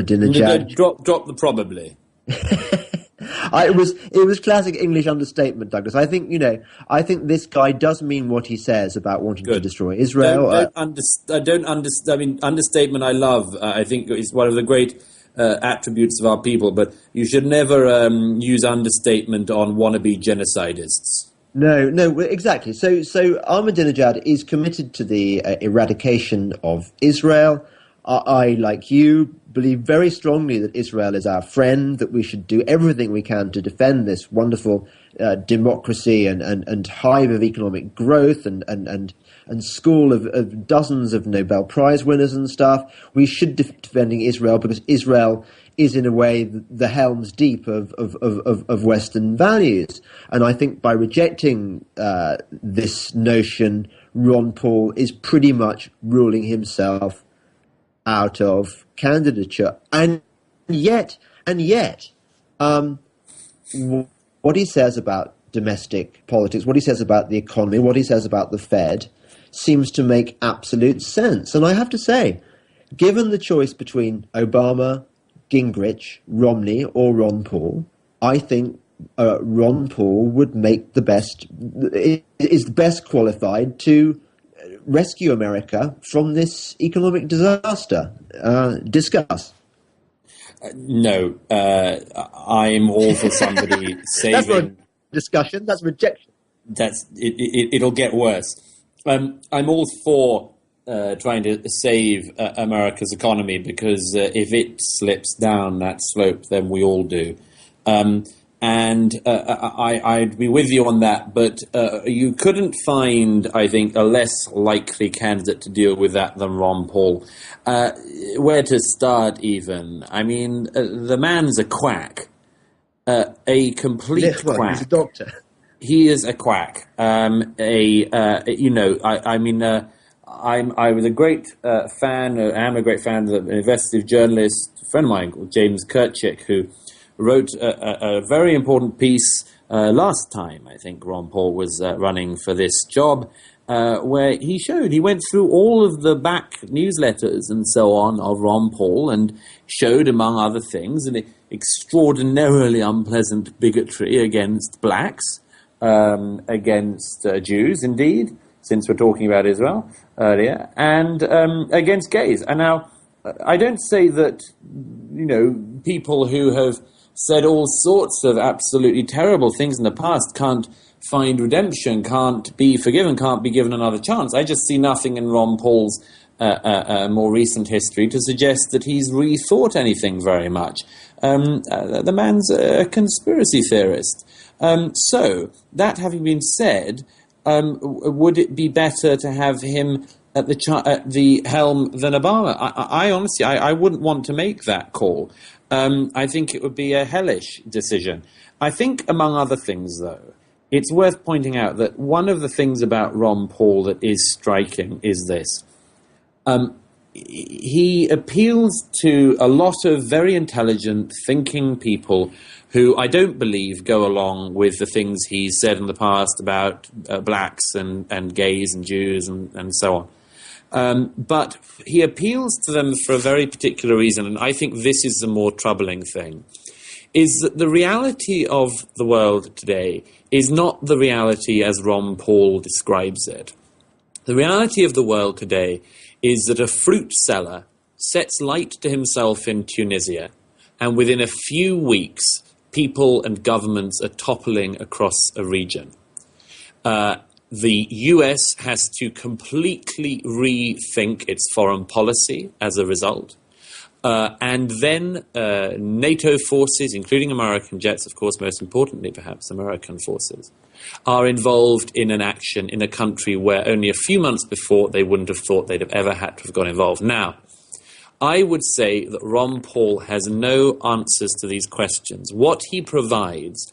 Ahmadinejad. Drop the probably. It was classic English understatement, Douglas. I think this guy does mean what he says about wanting to destroy Israel. I mean, understatement I love. I think is one of the great attributes of our people. But you should never use understatement on wannabe genocidists. No, exactly. So Ahmadinejad is committed to the eradication of Israel. I, like you, believe very strongly that Israel is our friend, that we should do everything we can to defend this wonderful democracy and hive of economic growth and school of dozens of Nobel Prize winners and stuff. We should defending Israel because Israel is in a way the Helm's Deep of Western values. And I think by rejecting this notion, Ron Paul is pretty much ruling himself out of candidature. And yet, what he says about domestic politics, what he says about the economy, what he says about the Fed seems to make absolute sense. And I have to say, given the choice between Obama, Gingrich, Romney, or Ron Paul, I think Ron Paul would make is the best qualified to rescue America from this economic disaster. Discuss. No, I'm all for somebody saving. That's not discussion. That's rejection. It'll get worse. I'm all for trying to save America's economy because if it slips down that slope, then we all do. I'd be with you on that, but you couldn't find, I think, a less likely candidate to deal with that than Ron Paul. Where to start, even? I mean, the man's a quack, a complete quack. He's a doctor. He is a quack. I was a great fan. I am a great fan of an investigative journalist, a friend of mine called James Kirchick, who wrote a very important piece last time, I think Ron Paul was running for this job, where he went through all of the back newsletters and so on of Ron Paul and showed, among other things, an extraordinarily unpleasant bigotry against blacks, against Jews, indeed, since we're talking about Israel earlier, and against gays. And now, I don't say that, people who have said all sorts of absolutely terrible things in the past can't find redemption, can't be forgiven, can't be given another chance. I just see nothing in Ron Paul's more recent history to suggest that he's rethought anything very much. The man's a conspiracy theorist. So, that having been said, would it be better to have him at the helm than Obama? I honestly wouldn't want to make that call. I think it would be a hellish decision. I think, among other things, though, it's worth pointing out that one of the things about Ron Paul that is striking is this. He appeals to a lot of very intelligent, thinking people who I don't believe go along with the things he's said in the past about blacks and gays and Jews and so on. But he appeals to them for a very particular reason, and I think this is the more troubling thing, is that the reality of the world today is not the reality as Ron Paul describes it. The reality of the world today is that a fruit seller sets light to himself in Tunisia, and within a few weeks, people and governments are toppling across a region. The US has to completely rethink its foreign policy as a result. And then NATO forces, including American jets, of course, most importantly, perhaps, American forces, are involved in an action in a country where only a few months before they wouldn't have thought they'd have ever had to have got involved. Now, I would say that Ron Paul has no answers to these questions. What he provides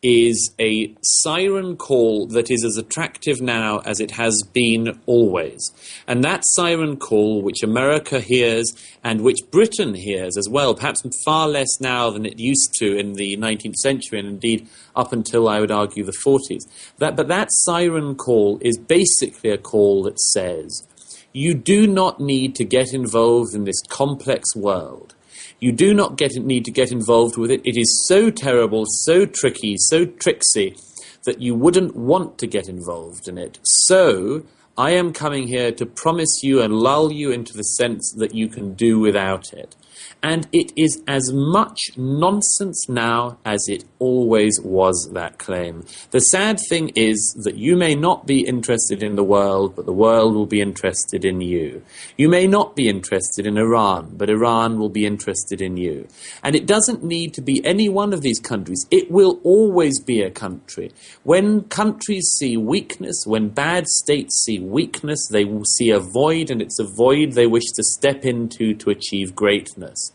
is a siren call that is as attractive now as it has been always. And that siren call, which America hears and which Britain hears as well, perhaps far less now than it used to in the 19th century and indeed up until, I would argue, the 40s. But that siren call is basically a call that says, you do not need to get involved in this complex world. You do not need to get involved with it. It is so terrible, so tricky, so tricksy that you wouldn't want to get involved in it. So I am coming here to promise you and lull you into the sense that you can do without it. And it is as much nonsense now as it always was, that claim. The sad thing is that you may not be interested in the world, but the world will be interested in you. You may not be interested in Iran, but Iran will be interested in you. And it doesn't need to be any one of these countries. It will always be a country. When countries see weakness, when bad states see weakness, they will see a void, and it's a void they wish to step into to achieve greatness.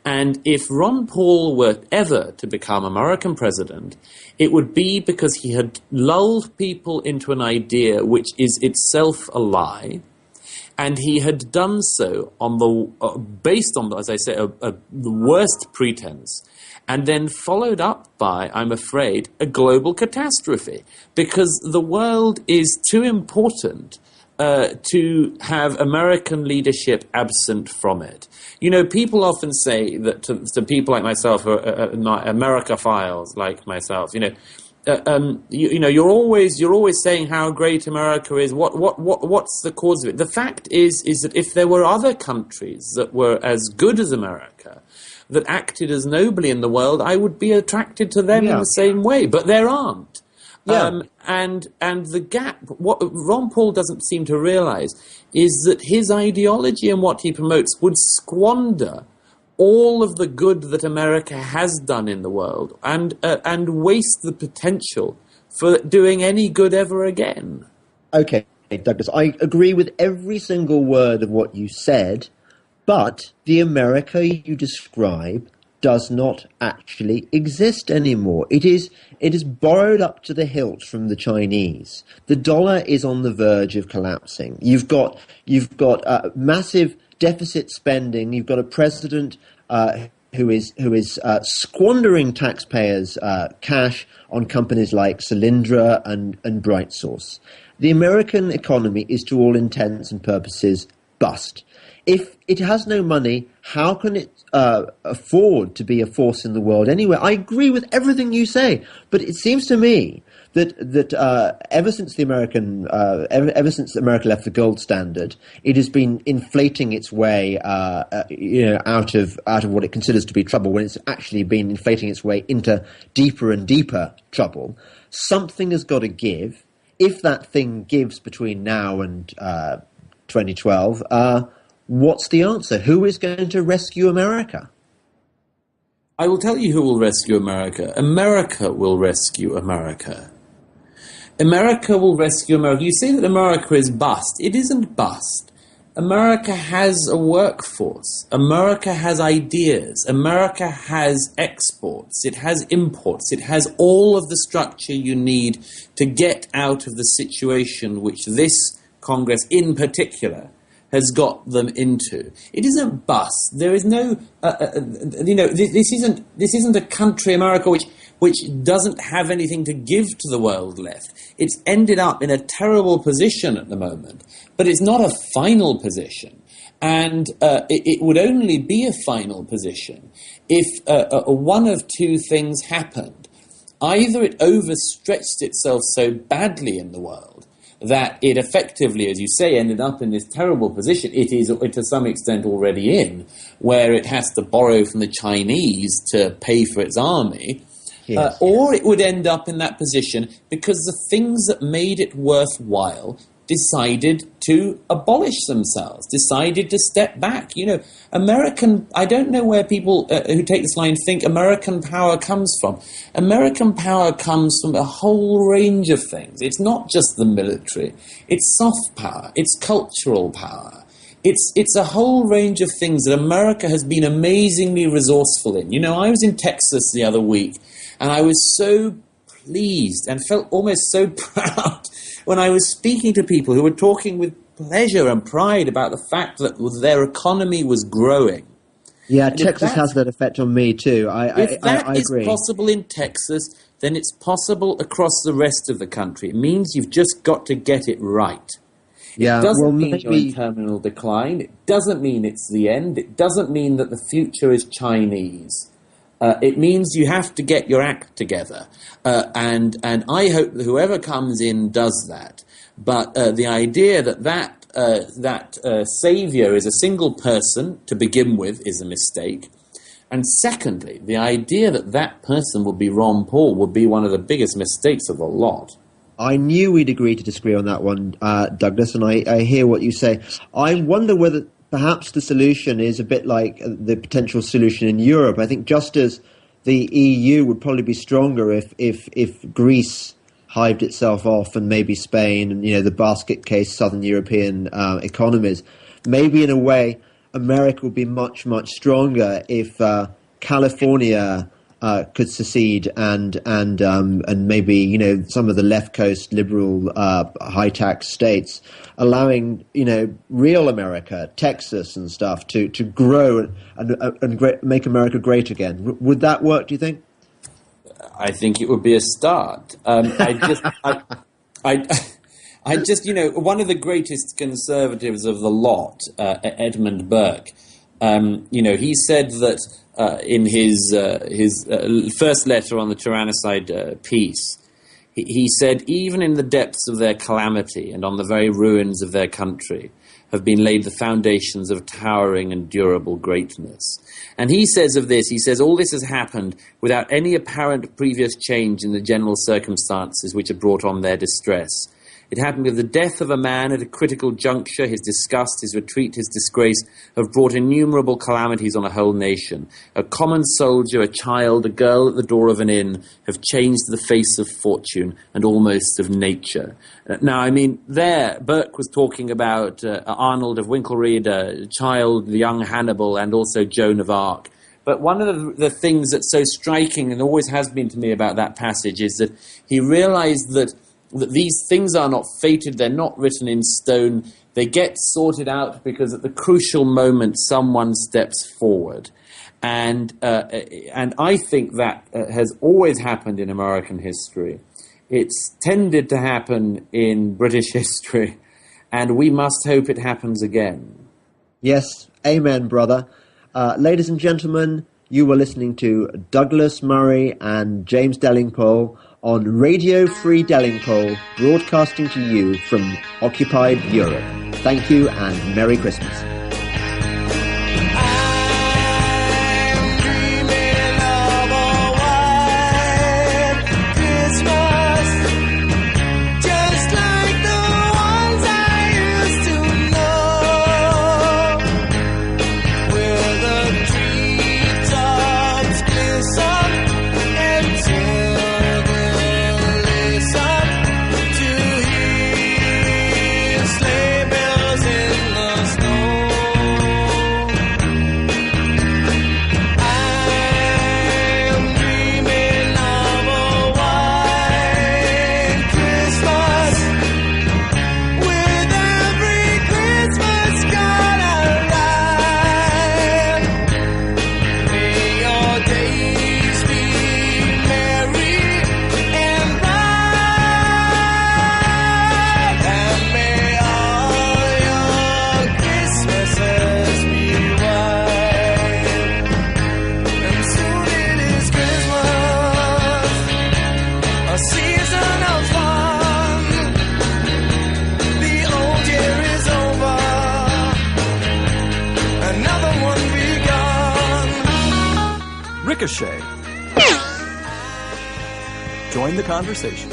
And if Ron Paul were ever to become American president, it would be because he had lulled people into an idea which is itself a lie, and he had done so on based on, as I say, the worst pretense, and then followed up by, I'm afraid, a global catastrophe, because the world is too important to have American leadership absent from it. You know, people often say that to people like myself, Americophiles like myself, you're always saying how great America is. What's the cause of it? The fact is that if there were other countries that were as good as America, that acted as nobly in the world, I would be attracted to them in the same way. But there aren't. Yeah. And the gap, what Ron Paul doesn't seem to realize is that his ideology and what he promotes would squander all of the good that America has done in the world and waste the potential for doing any good ever again. Okay, Douglas, I agree with every single word of what you said, but the America you describe does not actually exist anymore. It is borrowed up to the hilt from the Chinese. The dollar is on the verge of collapsing. You've got massive deficit spending. You've got a president who is squandering taxpayers' cash on companies like Solyndra and BrightSource. The American economy is, to all intents and purposes, bust. If it has no money, how can it afford to be a force in the world anyway? I agree with everything you say, but it seems to me that ever since America left the gold standard, it has been inflating its way out of what it considers to be trouble, when it's actually been inflating its way into deeper and deeper trouble. Something has got to give. If that thing gives between now and 2012. What's the answer? Who is going to rescue America? I will tell you who will rescue America. America will rescue America. America will rescue America. You say that America is bust. It isn't bust. America has a workforce. America has ideas. America has exports. It has imports. It has all of the structure you need to get out of the situation which this Congress in particular has got them into. It isn't bust. There is no, this isn't a country, America, which doesn't have anything to give to the world left. It's ended up in a terrible position at the moment, but it's not a final position. And it would only be a final position if one of two things happened. Either it overstretched itself so badly in the world that it effectively, as you say, ended up in this terrible position it is to some extent already in, where it has to borrow from the Chinese to pay for its army, yes. Or it would end up in that position because the things that made it worthwhile decided to abolish themselves, decided to step back. You know, I don't know where people who take this line think American power comes from. American power comes from a whole range of things. It's not just the military. It's soft power. It's cultural power. It's a whole range of things that America has been amazingly resourceful in. You know, I was in Texas the other week, and I was so pleased and felt almost so proud when I was speaking to people who were talking with pleasure and pride about the fact that their economy was growing. Yeah, and Texas has that effect on me too. If that is agree. Possible in Texas, then it's possible across the rest of the country. It means you've just got to get it right. It Yeah, well, doesn't mean you're in maybe. terminal decline. It doesn't mean it's the end. It doesn't mean that the future is Chinese. It means you have to get your act together. And I hope that whoever comes in does that. But the idea that savior is a single person to begin with is a mistake. And secondly, the idea that that person would be Ron Paul would be one of the biggest mistakes of the lot. I knew we'd agree to disagree on that one, Douglas, and I hear what you say. I wonder whether perhaps the solution is a bit like the potential solution in Europe. I think just as the EU would probably be stronger if Greece hived itself off, and maybe Spain, and the basket case Southern European economies, maybe in a way America would be much, much stronger if California could secede, and maybe some of the left coast liberal high tax states allowing real America, Texas and stuff, to grow and make America great again. Would that work? Do you think? I think it would be a start. I just, one of the greatest conservatives of the lot, Edmund Burke, he said that in his first letter on the Tyrannicide peace, he said, even in the depths of their calamity and on the very ruins of their country have been laid the foundations of towering and durable greatness. And he says of this, all this has happened without any apparent previous change in the general circumstances which had brought on their distress. It happened with the death of a man at a critical juncture. His disgust, his retreat, his disgrace have brought innumerable calamities on a whole nation. A common soldier, a child, a girl at the door of an inn have changed the face of fortune and almost of nature. Now, there, Burke was talking about Arnold of Winkelried, Child, the young Hannibal, and also Joan of Arc. But one of the things that's so striking and always has been to me about that passage is that he realized that these things are not fated, they're not written in stone, they get sorted out because at the crucial moment someone steps forward. And I think that has always happened in American history. It's tended to happen in British history, and we must hope it happens again. Yes, amen, brother. Ladies and gentlemen, you were listening to Douglas Murray and James Delingpole on Radio Free Delingpole, broadcasting to you from occupied Europe. Thank you and Merry Christmas. Ricochet. Join the conversation.